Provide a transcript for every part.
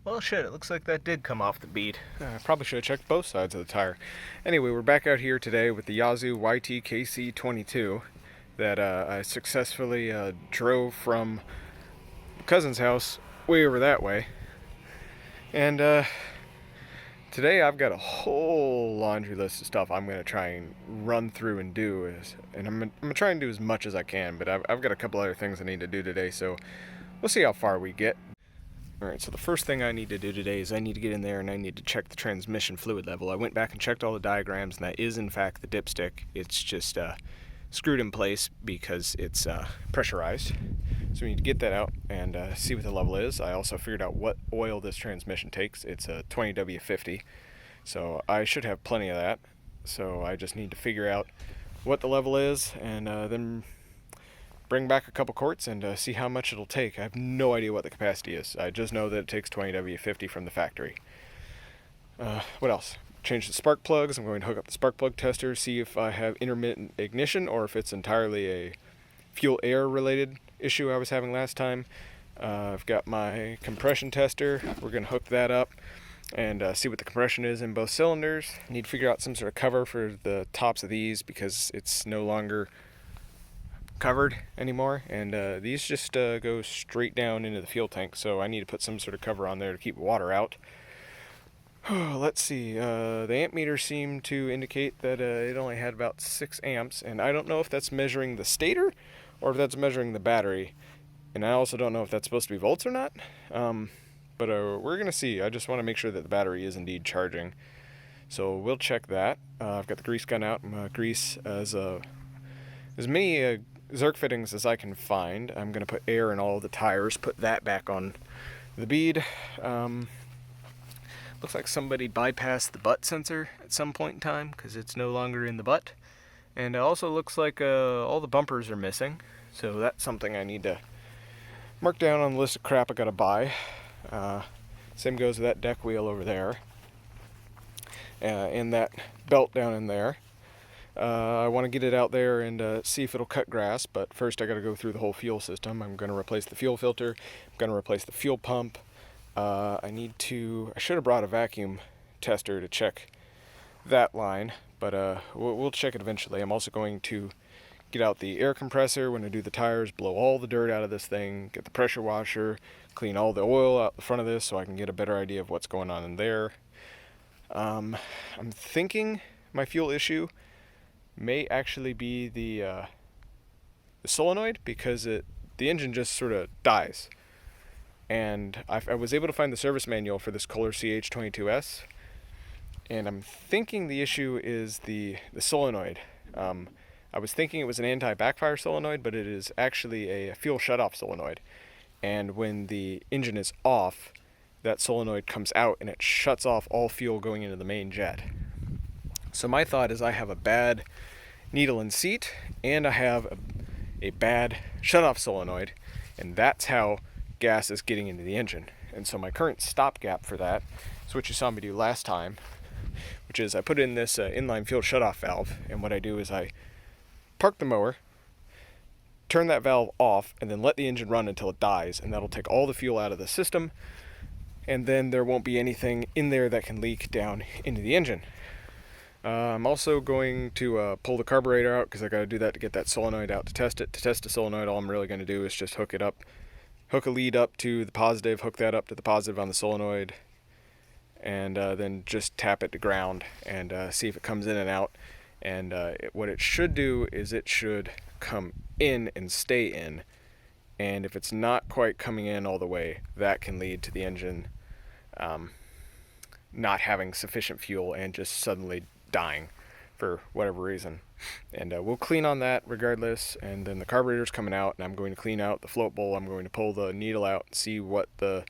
Well, shit, it looks like that did come off the bead. I probably should have checked both sides of the tire. Anyway, we're back out here today with the Yazoo YTKC22 that I successfully drove from cousin's house way over that way. And today I've got a whole laundry list of stuff I'm going to try and run through and do. And I'm going to try and do as much as I can, but I've got a couple other things I need to do today, so we'll see how far we get. Alright, so the first thing I need to do today is I need to get in there and I need to check the transmission fluid level. I went back and checked all the diagrams, and that is in fact the dipstick. It's just screwed in place because it's pressurized. So we need to get that out and see what the level is. I also figured out what oil this transmission takes. It's a 20W50, so I should have plenty of that. So I just need to figure out what the level is and then bring back a couple quarts and see how much it'll take. I have no idea what the capacity is. I just know that it takes 20W50 from the factory. What else? Change the spark plugs. I'm going to hook up the spark plug tester, see if I have intermittent ignition or if it's entirely a fuel air related issue I was having last time. I've got my compression tester. We're going to hook that up and see what the compression is in both cylinders. I need to figure out some sort of cover for the tops of these because it's no longer covered anymore, and these just go straight down into the fuel tank, so I need to put some sort of cover on there to keep water out. Let's see, the amp meter seemed to indicate that it only had about 6 amps, and I don't know if that's measuring the stator or if that's measuring the battery, and I also don't know if that's supposed to be volts or not, but we're gonna see. I just want to make sure that the battery is indeed charging, so we'll check that. I've got the grease gun out. I'm gonna grease as many Zerk fittings as I can find. I'm going to put air in all the tires, put that back on the bead. Looks like somebody bypassed the butt sensor at some point in time because it's no longer in the butt. And it also looks like all the bumpers are missing, so that's something I need to mark down on the list of crap I gotta buy. Same goes with that deck wheel over there and that belt down in there. I want to get it out there and see if it'll cut grass, but first I got to go through the whole fuel system. I'm going to replace the fuel filter, I'm going to replace the fuel pump. I should have brought a vacuum tester to check that line, but we'll check it eventually. I'm also going to get out the air compressor when I do the tires, blow all the dirt out of this thing, get the pressure washer, clean all the oil out the front of this so I can get a better idea of what's going on in there. I'm thinking my fuel issue may actually be the solenoid, because the engine just sort of dies. And I was able to find the service manual for this Kohler CH22S, and I'm thinking the issue is the solenoid. I was thinking it was an anti-backfire solenoid, but it is actually a fuel shutoff solenoid. And when the engine is off, that solenoid comes out and it shuts off all fuel going into the main jet. So my thought is I have a bad needle and seat, and I have a bad shutoff solenoid, and that's how gas is getting into the engine. And so my current stopgap for that is what you saw me do last time, which is I put in this inline fuel shutoff valve, and what I do is I park the mower, turn that valve off, and then let the engine run until it dies, and that'll take all the fuel out of the system, and then there won't be anything in there that can leak down into the engine. I'm also going to pull the carburetor out because I got to do that to get that solenoid out to test it. To test the solenoid, all I'm really going to do is just hook a lead up to the positive, hook that up to the positive on the solenoid, and then just tap it to ground and see if it comes in and out. And what it should do is it should come in and stay in. And if it's not quite coming in all the way, that can lead to the engine not having sufficient fuel and just suddenly dying for whatever reason. And we'll clean on that regardless, and then the carburetor's coming out, and I'm going to clean out the float bowl. I'm going to pull the needle out and see what the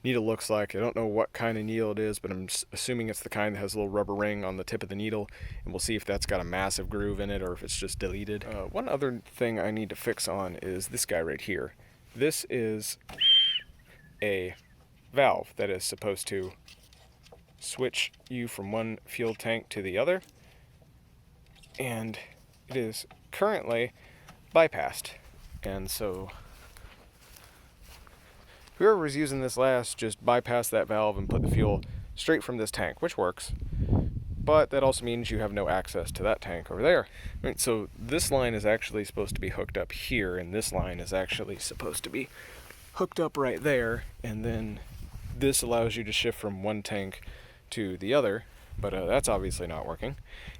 needle looks like. I don't know what kind of needle it is, but I'm assuming it's the kind that has a little rubber ring on the tip of the needle, and we'll see if that's got a massive groove in it or if it's just deleted. One other thing I need to fix on is this guy right here. This is a valve that is supposed to switch you from one fuel tank to the other, and it is currently bypassed. And so whoever was using this last just bypassed that valve and put the fuel straight from this tank, which works. But that also means you have no access to that tank over there. Right, so this line is actually supposed to be hooked up here, and this line is actually supposed to be hooked up right there, and then this allows you to shift from one tank to the other, but that's obviously not working.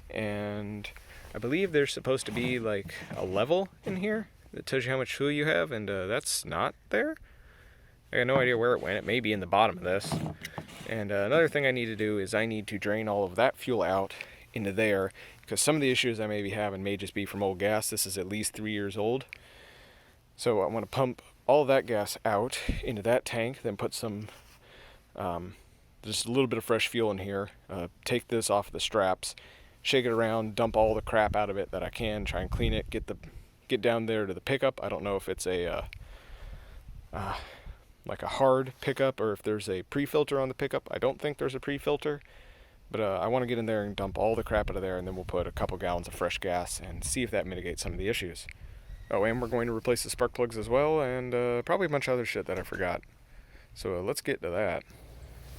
And I believe there's supposed to be like a level in here that tells you how much fuel you have, and that's not there. I got no idea where it went. It may be in the bottom of this. And another thing I need to do is I need to drain all of that fuel out into there, because some of the issues I may be having may just be from old gas. This is at least 3 years old. So I want to pump all of that gas out into that tank, then put some, just a little bit of fresh fuel in here, take this off of the straps, shake it around, dump all the crap out of it that I can, try and clean it, get down there to the pickup. I don't know if it's a like a hard pickup or if there's a pre-filter on the pickup. I don't think there's a pre-filter, but I want to get in there and dump all the crap out of there, and then we'll put a couple gallons of fresh gas and see if that mitigates some of the issues. Oh, and we're going to replace the spark plugs as well, and probably a bunch of other shit that I forgot. So let's get to that.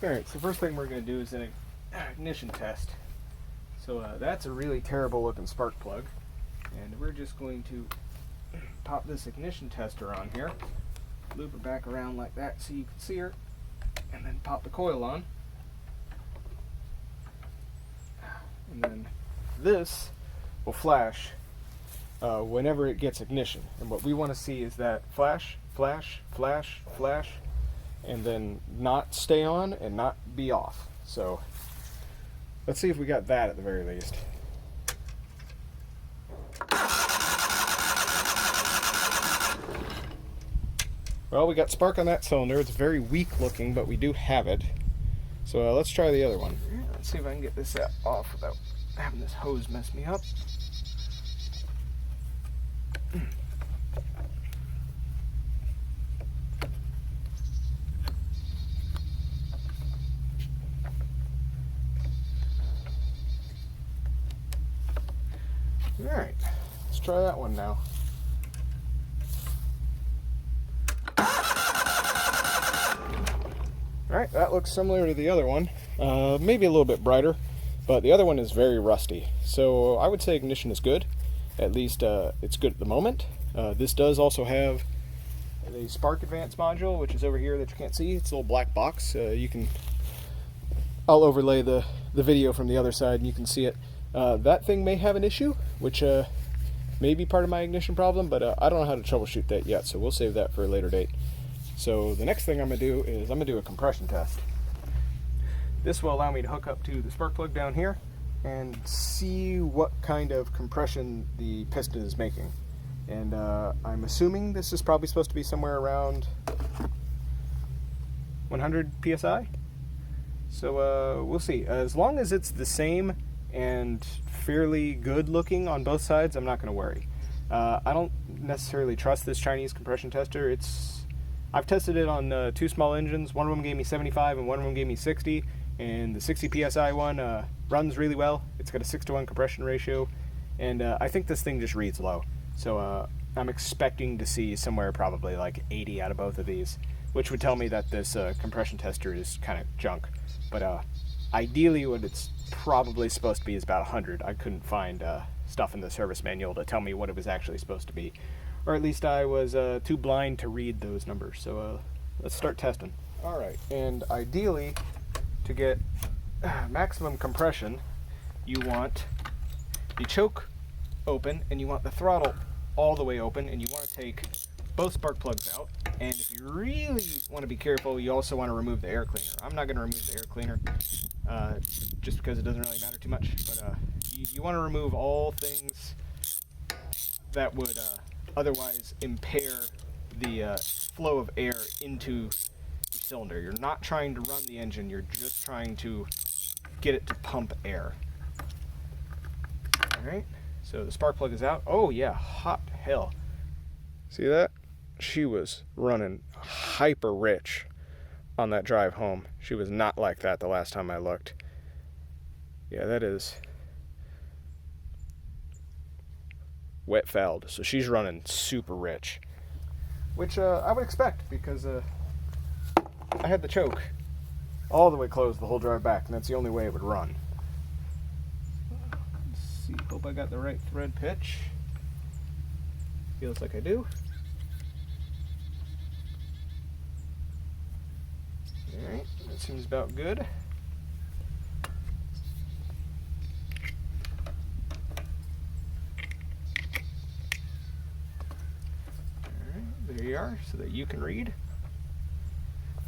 Alright, so first thing we're going to do is an ignition test. So that's a really terrible looking spark plug, and we're just going to pop this ignition tester on here, loop her back around like that so you can see her, and then pop the coil on. And then this will flash whenever it gets ignition. And what we want to see is that flash, flash, flash, flash, and then not stay on and not be off. So let's see if we got that at the very least. Well, we got spark on that cylinder. It's very weak looking, but we do have it. So let's try the other one. Let's see if I can get this off without having this hose mess me up. Alright, let's try that one now. Alright, that looks similar to the other one. Maybe a little bit brighter, but the other one is very rusty. So I would say ignition is good. At least it's good at the moment. This does also have the spark advance module, which is over here that you can't see. It's a little black box. I'll overlay the video from the other side and you can see it. That thing may have an issue, which may be part of my ignition problem, but I don't know how to troubleshoot that yet, so we'll save that for a later date. So the next thing I'm going to do is I'm going to do a compression test. This will allow me to hook up to the spark plug down here and see what kind of compression the piston is making. And I'm assuming this is probably supposed to be somewhere around 100 psi. So we'll see. As long as it's the same and fairly good looking on both sides, I'm not going to worry. I don't necessarily trust this Chinese compression tester. I've tested it on 2 small engines. One of them gave me 75 and one of them gave me 60. And the 60 psi one runs really well. It's got a 6-to-1 compression ratio. And I think this thing just reads low. So I'm expecting to see somewhere probably like 80 out of both of these, which would tell me that this compression tester is kind of junk. But ideally what it's probably supposed to be is about 100. I couldn't find stuff in the service manual to tell me what it was actually supposed to be. Or at least I was too blind to read those numbers. So let's start testing. Alright, and ideally to get maximum compression, you want the choke open and you want the throttle all the way open, and you want to take both spark plugs out. And if you really want to be careful, you also want to remove the air cleaner. I'm not going to remove the air cleaner just because it doesn't really matter too much, but you want to remove all things that would otherwise impair the flow of air into the cylinder. You're not trying to run the engine, you're just trying to get it to pump air. Alright, so the spark plug is out. Oh yeah, hot hell. See that? She was running hyper rich on that drive home. She was not like that the last time I looked. Yeah, that is wet fouled. So she's running super rich, which I would expect because I had the choke all the way closed the whole drive back, and that's the only way it would run. Let's see, hope I got the right thread pitch. Feels like I do. Alright, that seems about good. Alright, there you are, so that you can read.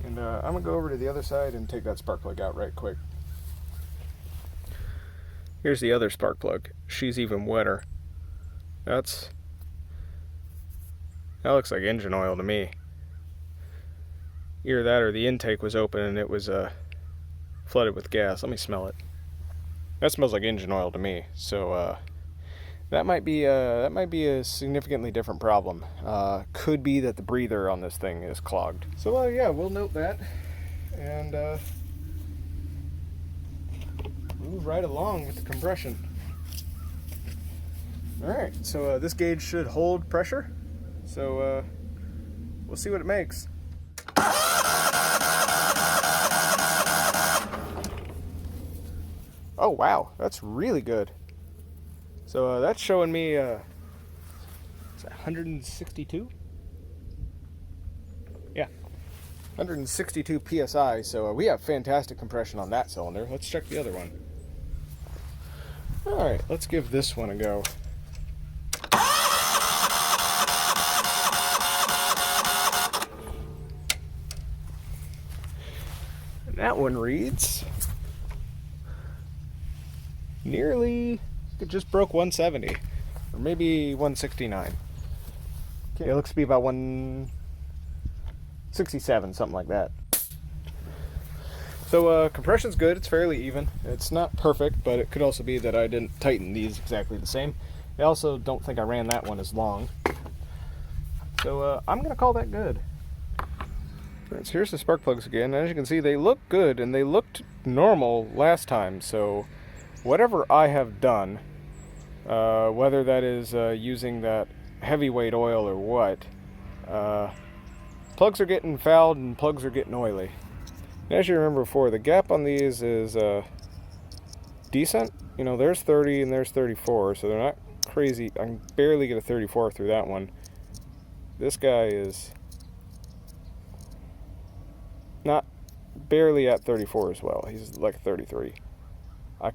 And I'm going to go over to the other side and take that spark plug out right quick. Here's the other spark plug. She's even wetter. That looks like engine oil to me. Either that or the intake was open and it was flooded with gas. Let me smell it. That smells like engine oil to me. So that might be a significantly different problem. Could be that the breather on this thing is clogged. So yeah, we'll note that and move right along with the compression. All right, so this gauge should hold pressure. So we'll see what it makes. Oh wow, that's really good. So that's showing me is that 162? Yeah, 162 psi. So we have fantastic compression on that cylinder. Let's check the other one. All right, let's give this one a go. And that one reads nearly, it just broke 170, or maybe 169. Okay, it looks to be about 167, something like that. So compression's good, it's fairly even. It's not perfect, but it could also be that I didn't tighten these exactly the same. I also don't think I ran that one as long. So I'm gonna call that good. Right, so here's the spark plugs again. As you can see, they look good, and they looked normal last time, so whatever I have done, whether that is using that heavyweight oil or what, plugs are getting fouled and plugs are getting oily. And as you remember before, the gap on these is decent. You know, there's 30 and there's 34, so they're not crazy. I can barely get a 34 through that one. This guy is not barely at 34 as well. He's like 33. I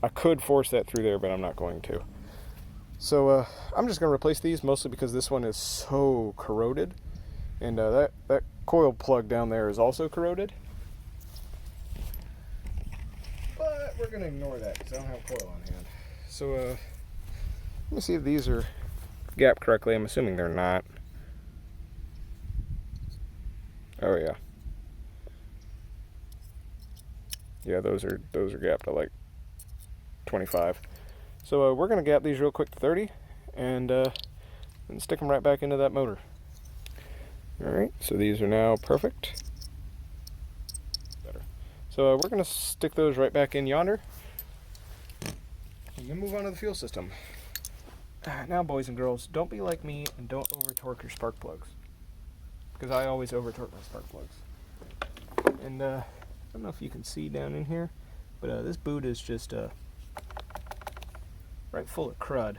could force that through there, but I'm not going to. So I'm just going to replace these, mostly because this one is so corroded. And that coil plug down there is also corroded. But we're going to ignore that because I don't have coil on hand. So let me see if these are gapped correctly. I'm assuming they're not. Oh yeah. Yeah, those are gapped at like 25. So we're going to gap these real quick to 30 and stick them right back into that motor. Alright, so these are now perfect. Better. So we're going to stick those right back in yonder and then move on to the fuel system. Now, boys and girls, don't be like me and don't over torque your spark plugs, because I always over torque my spark plugs. And I don't know if you can see down in here, but this boot is just right full of crud.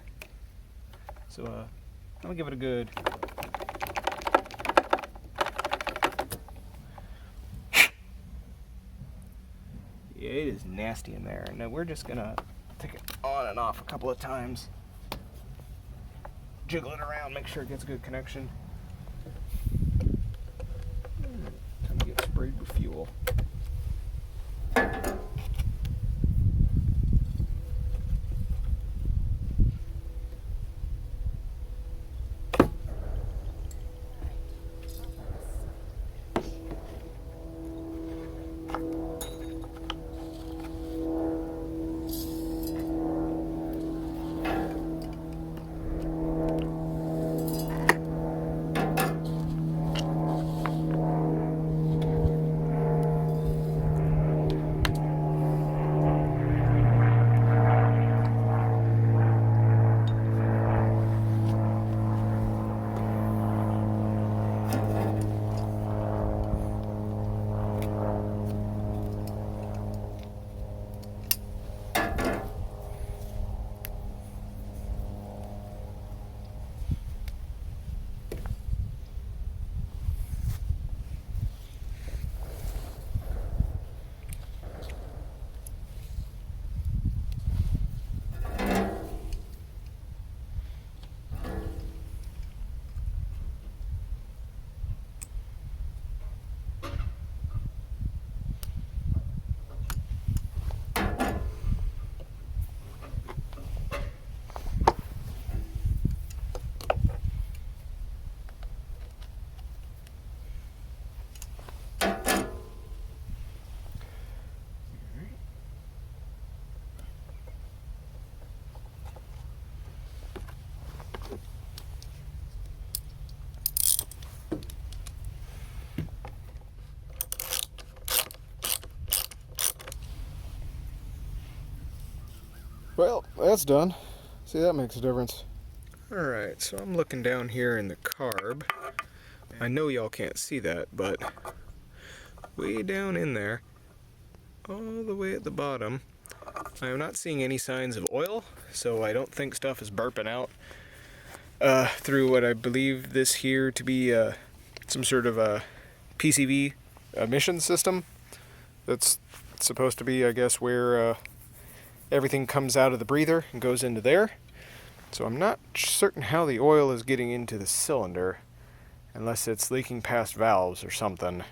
So I'm gonna give it a good yeah, it is nasty in there. And we're just gonna take it on and off a couple of times, jiggle it around, make sure it gets a good connection. Time to get sprayed with fuel. Well, that's done. See, that makes a difference. Alright, so I'm looking down here in the carb. I know y'all can't see that, but way down in there, all the way at the bottom, I am not seeing any signs of oil, so I don't think stuff is burping out through what I believe this here to be some sort of a PCV emission system. That's supposed to be, I guess, where everything comes out of the breather and goes into there. So I'm not certain how the oil is getting into the cylinder, unless it's leaking past valves or something.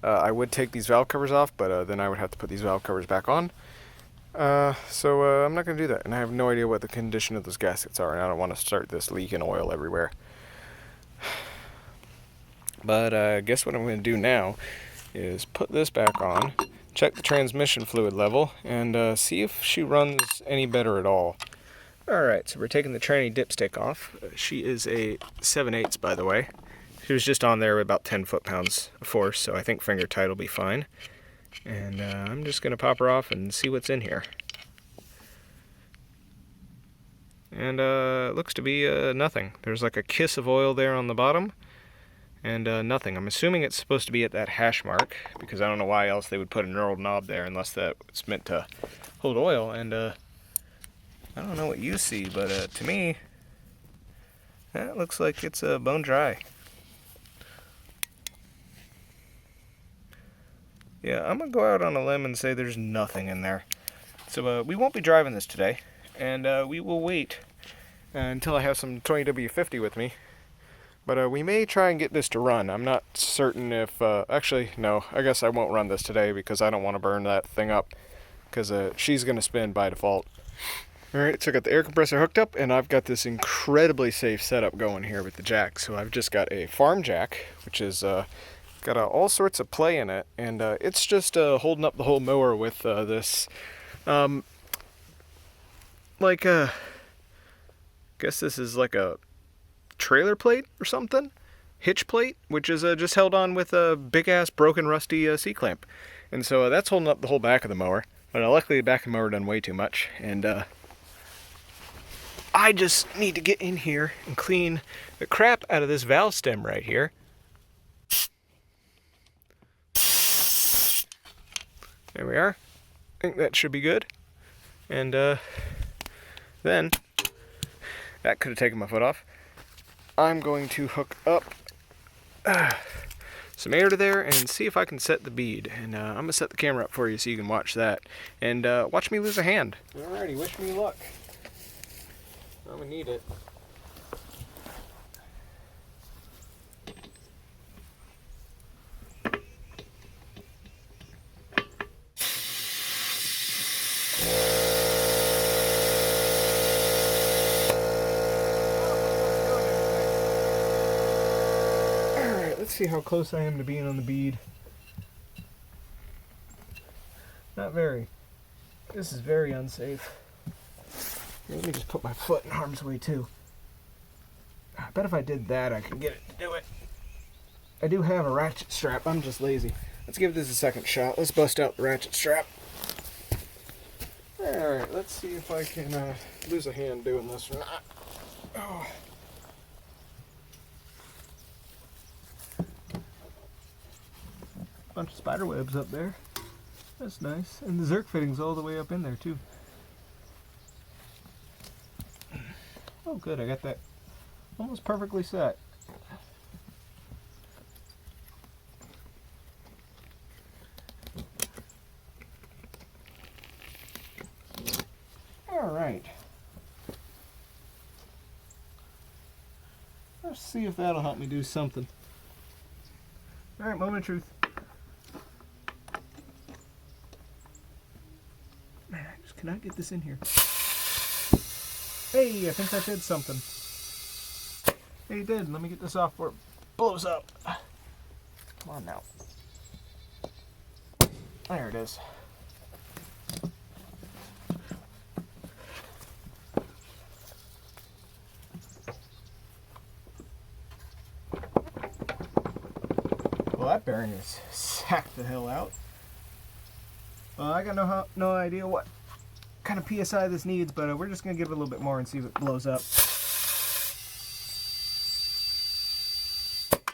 I would take these valve covers off, but then I would have to put these valve covers back on. So I'm not going to do that, and I have no idea what the condition of those gaskets are, and I don't want to start this leaking oil everywhere. But I guess what I'm going to do now is put this back on, check the transmission fluid level, and see if she runs any better at all. Alright, so we're taking the tranny dipstick off. She is a 7/8, by the way. She was just on there with about 10 foot-pounds of force, so I think finger tight will be fine. And I'm just going to pop her off and see what's in here. And it looks to be nothing. There's like a kiss of oil there on the bottom, and nothing. I'm assuming it's supposed to be at that hash mark, because I don't know why else they would put a knurled knob there unless that it's meant to hold oil. And I don't know what you see, but to me, that looks like it's bone dry. Yeah, I'm going to go out on a limb and say there's nothing in there. So we won't be driving this today, and we will wait until I have some 20W50 with me. But we may try and get this to run. I'm not certain if... actually, no, I guess I won't run this today because I don't want to burn that thing up, because she's going to spin by default. Alright, so I got the air compressor hooked up, and I've got this incredibly safe setup going here with the jack. So I've just got a farm jack, which is got all sorts of play in it, and it's just holding up the whole mower with this, like guess this is like a trailer plate or something? Hitch plate, which is just held on with a big-ass broken rusty C-clamp. And so that's holding up the whole back of the mower. But luckily the back of the mower done way too much, and I just need to get in here and clean the crap out of this valve stem right here. There we are. I think that should be good. And then, that could have taken my foot off. I'm going to hook up some air to there and see if I can set the bead. And I'm going to set the camera up for you so you can watch that. And watch me lose a hand. Alrighty, wish me luck. I'm going to need it. Let's see how close I am to being on the bead. Not very. This is very unsafe. Here, let me just put my foot in harm's way too. I bet if I did that I could get it to do it. I do have a ratchet strap, I'm just lazy. Let's give this a second shot. Let's bust out the ratchet strap. Alright, let's see if I can lose a hand doing this or not. Oh. Bunch of spider webs up there. That's nice. And the Zerk fitting's all the way up in there too. Oh good, I got that almost perfectly set. Alright. Let's see if that'll help me do something. Alright, moment of truth. Man, I just cannot get this in here. Hey, I think that did something. Hey, it did. Let me get this off before it blows up. Come on now. There it is. Well, that bearing is sacked the hell out. I got no idea what kind of PSI this needs, but we're just going to give it a little bit more and see if it blows up.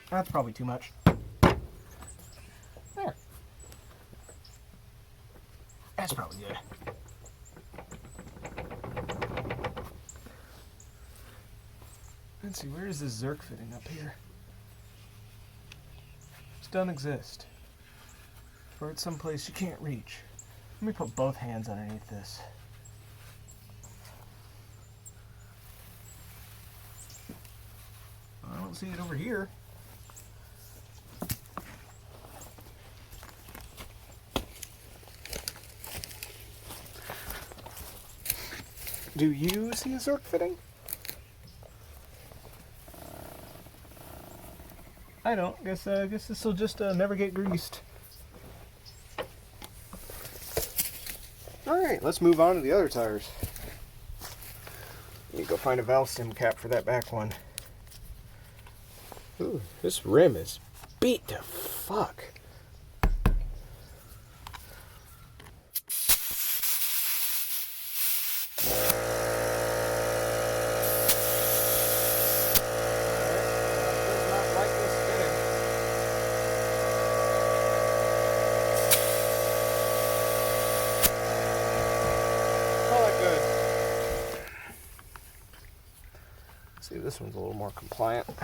That's probably too much. There. That's probably good. Let's see, where is this Zerk fitting up here? This doesn't exist. Or it's someplace you can't reach. Let me put both hands underneath this. I don't see it over here. Do you see a Zerk fitting? I don't. Guess this will just never get greased. All right, let's move on to the other tires. Let me go find a valve stem cap for that back one. Ooh, this rim is beat to fuck. See, this one's a little more compliant. Well,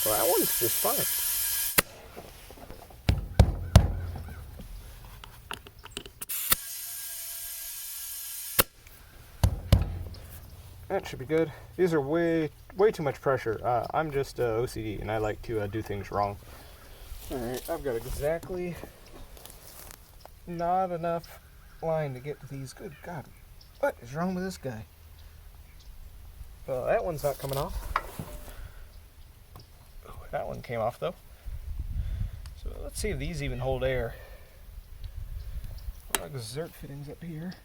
that one's just fine. That should be good. These are way too much pressure. I'm just OCD, and I like to do things wrong. All right, I've got exactly not enough line to get these. Good God. What is wrong with this guy? Well, that one's not coming off. Ooh, that one came off though. So let's see if these even hold air. Like Zerk fittings up here.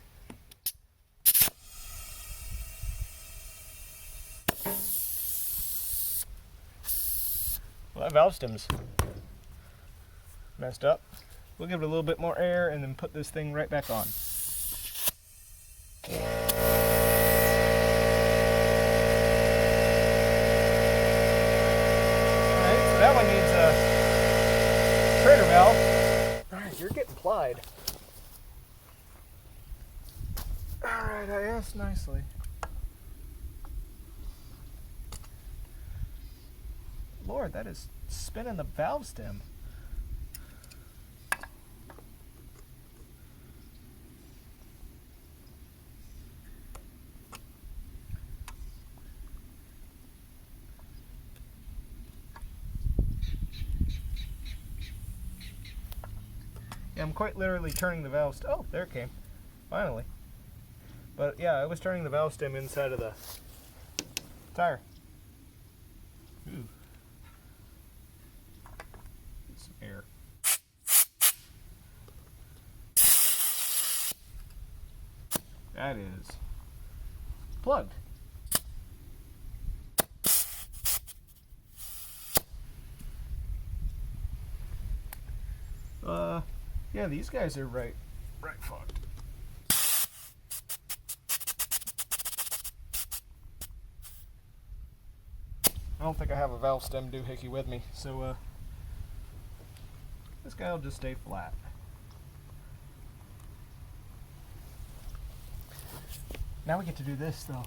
Well, that valve stem's messed up. We'll give it a little bit more air and then put this thing right back on. That one needs a traitor valve. Alright, you're getting plied. Alright, I asked nicely. Lord, that is spinning the valve stem. Yeah, I'm quite literally turning the valve stem. Oh, there it came. Finally. But yeah, I was turning the valve stem inside of the tire. Ooh. Get some air. That is plugged. Yeah, these guys are right fucked. I don't think I have a valve stem doohickey with me, so this guy will just stay flat. Now we get to do this though.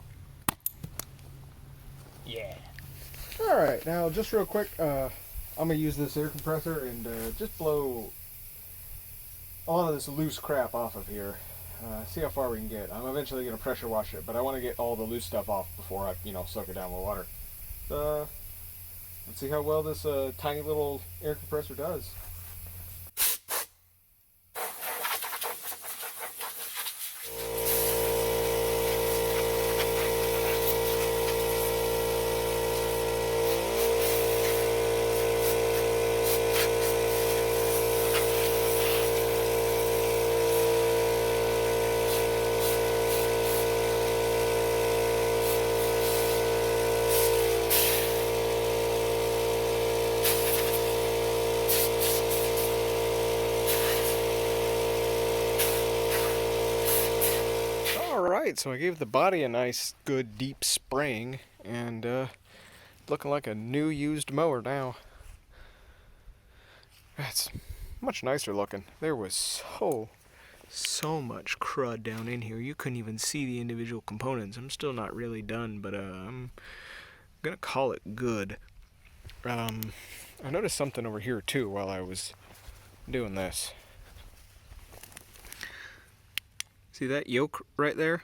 Yeah. Alright, now just real quick, I'm gonna use this air compressor and just blow all of this loose crap off of here. See how far we can get. I'm eventually going to pressure wash it, but I want to get all the loose stuff off before I, soak it down with water. Let's see how well this tiny little air compressor does. Alright, so I gave the body a nice, good, deep spraying, and looking like a new used mower now. That's much nicer looking. There was so much crud down in here. You couldn't even see the individual components. I'm still not really done, but I'm gonna call it good. I noticed something over here too while I was doing this. See that yoke right there?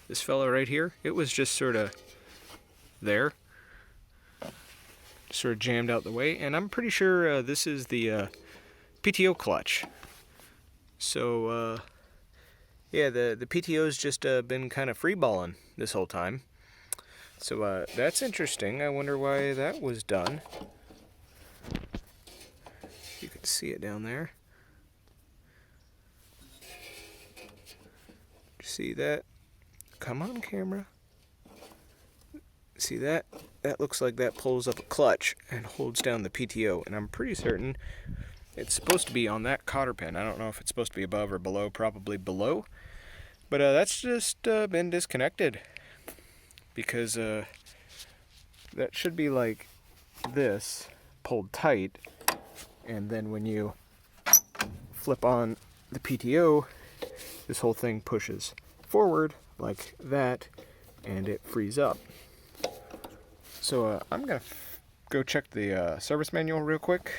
This fella right here? It was just sort of there. Sort of jammed out the way, and I'm pretty sure this is the PTO clutch. So, yeah, the PTO's just been kind of freeballing this whole time. So, that's interesting. I wonder why that was done. You can see it down there. See that? Come on, camera. See that? That looks like that pulls up a clutch and holds down the PTO, and I'm pretty certain it's supposed to be on that cotter pin. I don't know if it's supposed to be above or below, probably below. But that's just been disconnected, because that should be like this, pulled tight, and then when you flip on the PTO, this whole thing pushes forward like that, and it frees up. So I'm gonna go check the service manual real quick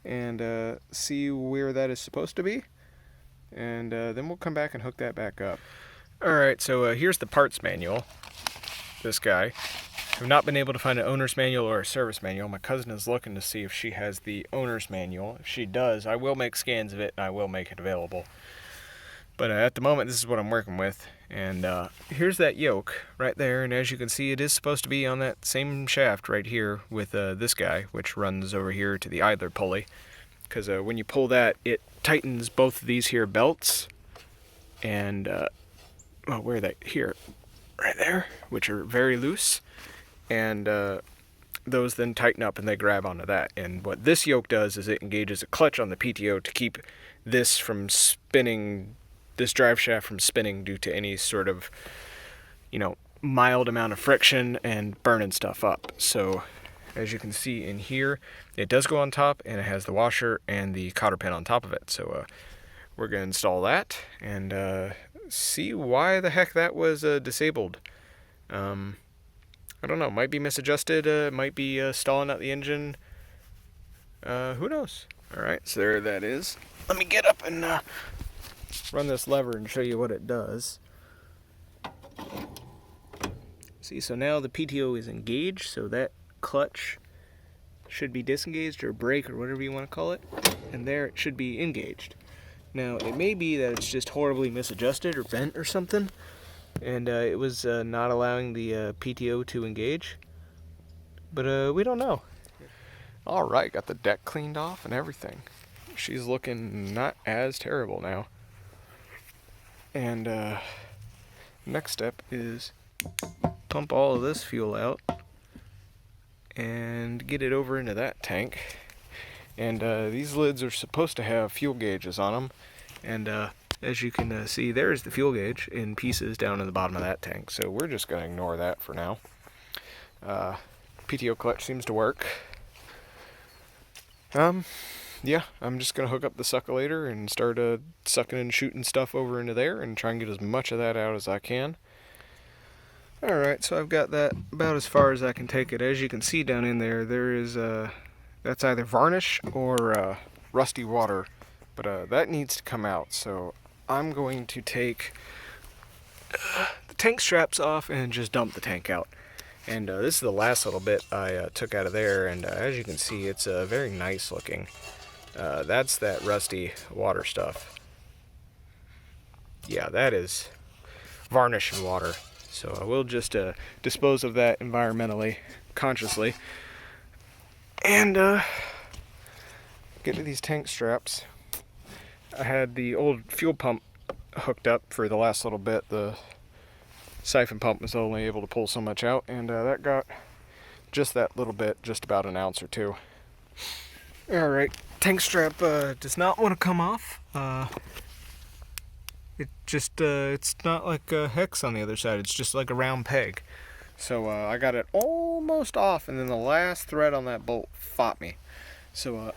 and see where that is supposed to be, and then we'll come back and hook that back up. Alright, so here's the parts manual. This guy. I've not been able to find an owner's manual or a service manual. My cousin is looking to see if she has the owner's manual. If she does, I will make scans of it and I will make it available. But at the moment, this is what I'm working with. And here's that yoke right there. And as you can see, it is supposed to be on that same shaft right here with this guy, which runs over here to the idler pulley. Because when you pull that, it tightens both of these here belts. And, well, where are they? Here. Right there. Which are very loose. And those then tighten up and they grab onto that. And what this yoke does is it engages a clutch on the PTO to keep this from spinning, this drive shaft from spinning due to any sort of, mild amount of friction and burning stuff up. So as you can see in here, it does go on top and it has the washer and the cotter pin on top of it. So we're going to install that and see why the heck that was disabled. I don't know, might be misadjusted, might be stalling out the engine. Who knows? Alright, so there that is. Let me get up and run this lever and show you what it does. See, so now the PTO is engaged, so that clutch should be disengaged or brake or whatever you want to call it, and there it should be engaged. Now, it may be that it's just horribly misadjusted or bent or something, and it was not allowing the PTO to engage, but we don't know. Alright, got the deck cleaned off and everything. She's looking not as terrible now. And next step is pump all of this fuel out and get it over into that tank. And these lids are supposed to have fuel gauges on them, and as you can see, there's the fuel gauge in pieces down in the bottom of that tank, so we're just going to ignore that for now. PTO clutch seems to work. Yeah, I'm just going to hook up the suckulator and start sucking and shooting stuff over into there and try and get as much of that out as I can. Alright, so I've got that about as far as I can take it. As you can see down in there, there is, that's either varnish or rusty water, but that needs to come out. So I'm going to take the tank straps off and just dump the tank out. And this is the last little bit I took out of there, and as you can see, it's very nice looking. That's that rusty water stuff. Yeah, that is varnish and water. So I will just dispose of that environmentally, consciously. And get to these tank straps. I had the old fuel pump hooked up for the last little bit. The siphon pump was only able to pull so much out, and that got just that little bit, just about an ounce or two. Alright, tank strap does not want to come off. it just it's not like a hex on the other side. It's just like a round peg. So I got it almost off, and then the last thread on that bolt fought me. So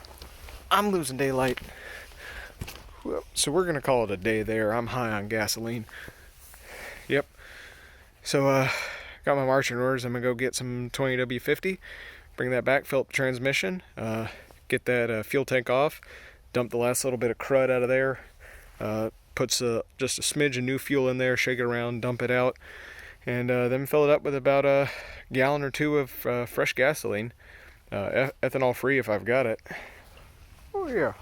I'm losing daylight. So we're gonna call it a day there. I'm high on gasoline. Yep. So got my marching orders. I'm gonna go get some 20W50, bring that back, fill up the transmission, get that fuel tank off, dump the last little bit of crud out of there, puts just a smidge of new fuel in there, shake it around, dump it out, and then fill it up with about a gallon or two of fresh gasoline, ethanol free if I've got it. Oh yeah,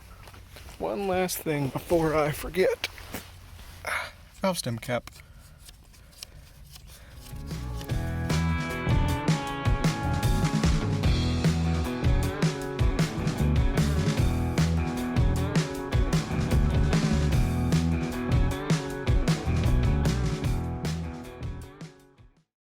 one last thing before I forget. Valve stem cap.